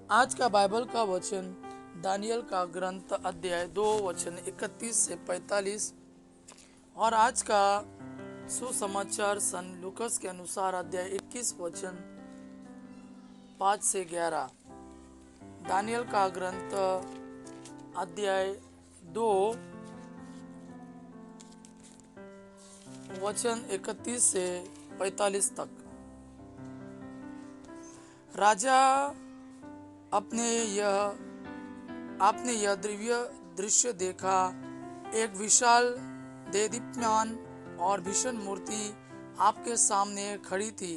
आज का बाइबल का वचन दानियल का ग्रंथ अध्याय 2 वचन 31 से 45 और आज का सुसमाचार सन लूकस के अनुसार अध्याय 21 वचन 5 से 11। दानियल का ग्रंथ अध्याय 2 वचन 31 से 45 तक। राजा आपने यह दिव्य दृश्य देखा। एक विशाल देदीप्यमान और भीषण मूर्ति आपके सामने खड़ी थी।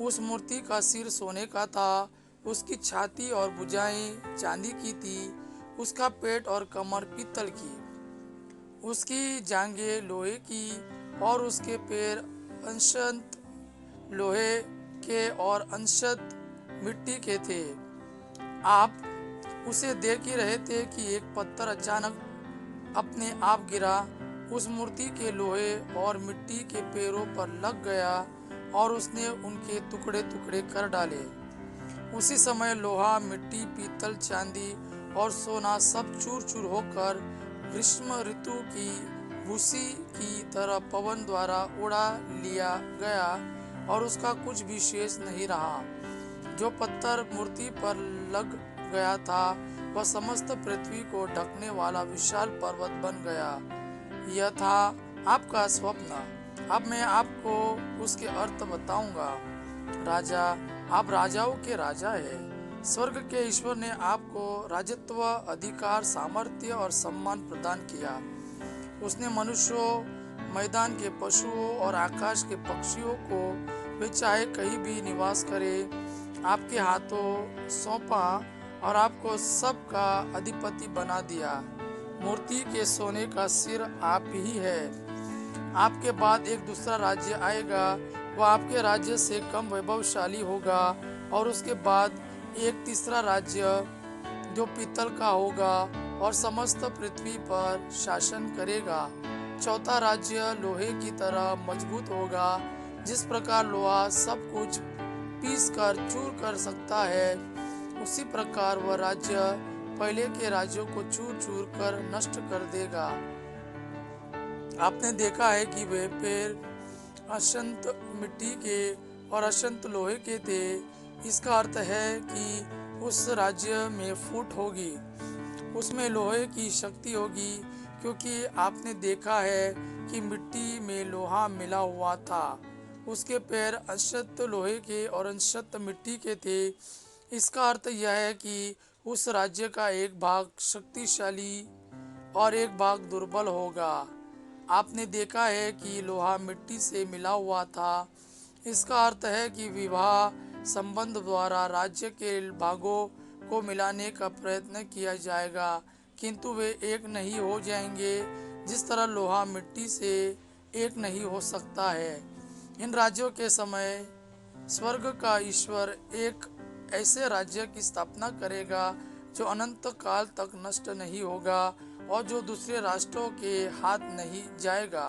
उस मूर्ति का सिर सोने का था, उसकी छाती और भुजाएं चांदी की थी, उसका पेट और कमर पीतल की, उसकी जांघें लोहे की और उसके पैर अंशत लोहे के और अंशत मिट्टी के थे। आप उसे देख ही रहे थे कि एक पत्थर अचानक अपने आप गिरा, उस मूर्ति के लोहे और मिट्टी के पैरों पर लग गया और उसने उनके टुकड़े टुकड़े कर डाले। उसी समय लोहा, मिट्टी, पीतल, चांदी और सोना सब चूर चूर होकर ग्रीष्म ऋतु की भूसी की तरह पवन द्वारा उड़ा लिया गया और उसका कुछ भी शेष नहीं रहा। जो पत्थर मूर्ति पर लग गया था वह समस्त पृथ्वी को ढकने वाला विशाल पर्वत बन गया। यह था आपका स्वप्न। अब मैं आपको उसके अर्थ बताऊंगा। राजा, आप राजाओं के राजा हैं। स्वर्ग के ईश्वर ने आपको राजत्व, अधिकार, सामर्थ्य और सम्मान प्रदान किया। उसने मनुष्यों, मैदान के पशुओं और आकाश के पक्षियों को वे चाहे कहीं भी निवास करे आपके हाथों सौंपा और आपको सबका अधिपति बना दिया। मूर्ति के सोने का सिर आप ही है। आपके बाद एक दूसरा राज्य आएगा, वह आपके राज्य से कम वैभवशाली होगा, और उसके बाद एक तीसरा राज्य जो पीतल का होगा और समस्त पृथ्वी पर शासन करेगा। चौथा राज्य लोहे की तरह मजबूत होगा। जिस प्रकार लोहा सब कुछ पीस कर चूर कर सकता है, उसी प्रकार वह राज्य पहले के राज्यों को चूर चूर कर नष्ट कर देगा। आपने देखा है कि वे पैर अशंत मिट्टी के और अशंत लोहे के थे। इसका अर्थ है कि उस राज्य में फूट होगी, उसमें लोहे की शक्ति होगी, क्योंकि आपने देखा है कि मिट्टी में लोहा मिला हुआ था। उसके पैर अंशत लोहे के और अंशत मिट्टी के थे। इसका अर्थ यह है कि उस राज्य का एक भाग शक्तिशाली और एक भाग दुर्बल होगा। आपने देखा है कि लोहा मिट्टी से मिला हुआ था। इसका अर्थ है कि विवाह संबंध द्वारा राज्य के भागों को मिलाने का प्रयत्न किया जाएगा, किंतु वे एक नहीं हो जाएंगे, जिस तरह लोहा मिट्टी से एक नहीं हो सकता है। इन राज्यों के समय स्वर्ग का ईश्वर एक ऐसे राज्य की स्थापना करेगा जो अनंत काल तक नष्ट नहीं होगा और जो दूसरे राष्ट्रों के हाथ नहीं जाएगा।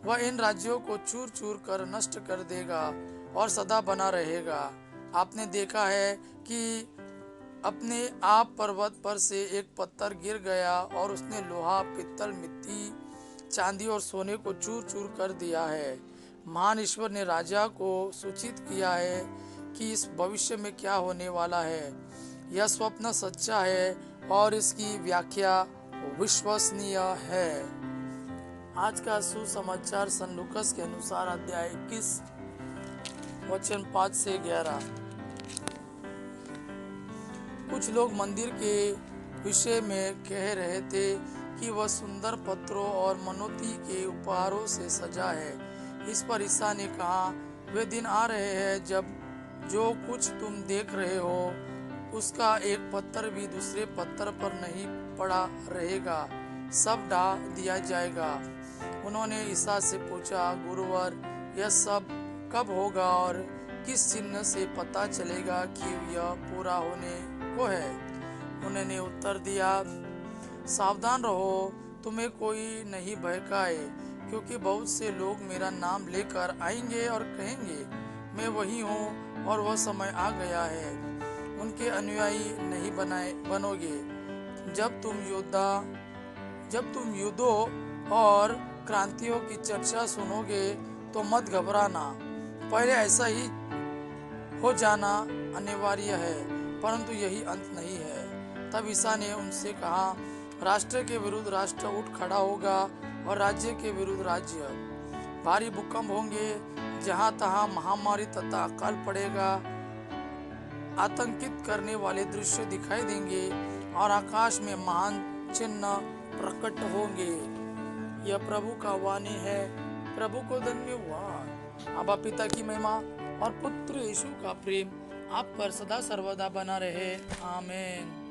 वह इन राज्यों को चूर चूर कर नष्ट कर देगा और सदा बना रहेगा। आपने देखा है कि अपने आप पर्वत पर से एक पत्थर गिर गया और उसने लोहा, पीतल, मिट्टी, चांदी और सोने को चूर चूर कर दिया है। महान ईश्वर ने राजा को सूचित किया है कि इस भविष्य में क्या होने वाला है। यह स्वप्न सच्चा है और इसकी व्याख्या विश्वसनीय है। आज का सुसमाचार सन लूकस के अनुसार अध्याय 21 वचन 5 से 11। कुछ लोग मंदिर के विषय में कह रहे थे कि वह सुंदर पत्रों और मनोती के उपहारों से सजा है। इस पर ईसा ने कहा, वे दिन आ रहे हैं जब जो कुछ तुम देख रहे हो उसका एक पत्थर भी दूसरे पत्थर पर नहीं पड़ा रहेगा, सब ढा दिया जाएगा। उन्होंने ईसा से पूछा, गुरुवर, यह सब कब होगा और किस चिन्ह से पता चलेगा कि यह पूरा होने को है? उन्होंने उत्तर दिया, सावधान रहो, तुम्हें कोई नहीं बहकाए, क्योंकि बहुत से लोग मेरा नाम लेकर आएंगे और कहेंगे, मैं वही हूँ और वह समय आ गया है। उनके अनुयायी नहीं बनोगे। जब तुम युद्धों और क्रांतियों की चर्चा सुनोगे तो मत घबराना। पहले ऐसा ही हो जाना अनिवार्य है, परंतु यही अंत नहीं है। तब ईसा ने उनसे कहा, राष्ट्र के विरुद्ध राष्ट्र उठ खड़ा होगा और राज्य के विरुद्ध राज्य। भारी भूकंप होंगे, जहां तहां महामारी तथा अकाल पड़ेगा। आतंकित करने वाले दृश्य दिखाई देंगे और आकाश में महान चिन्ह प्रकट होंगे। यह प्रभु का वाणी है। प्रभु को धन्यवाद। अबा पिता की महिमा और पुत्र यीशु का प्रेम आप पर सदा सर्वदा बना रहे। आमीन।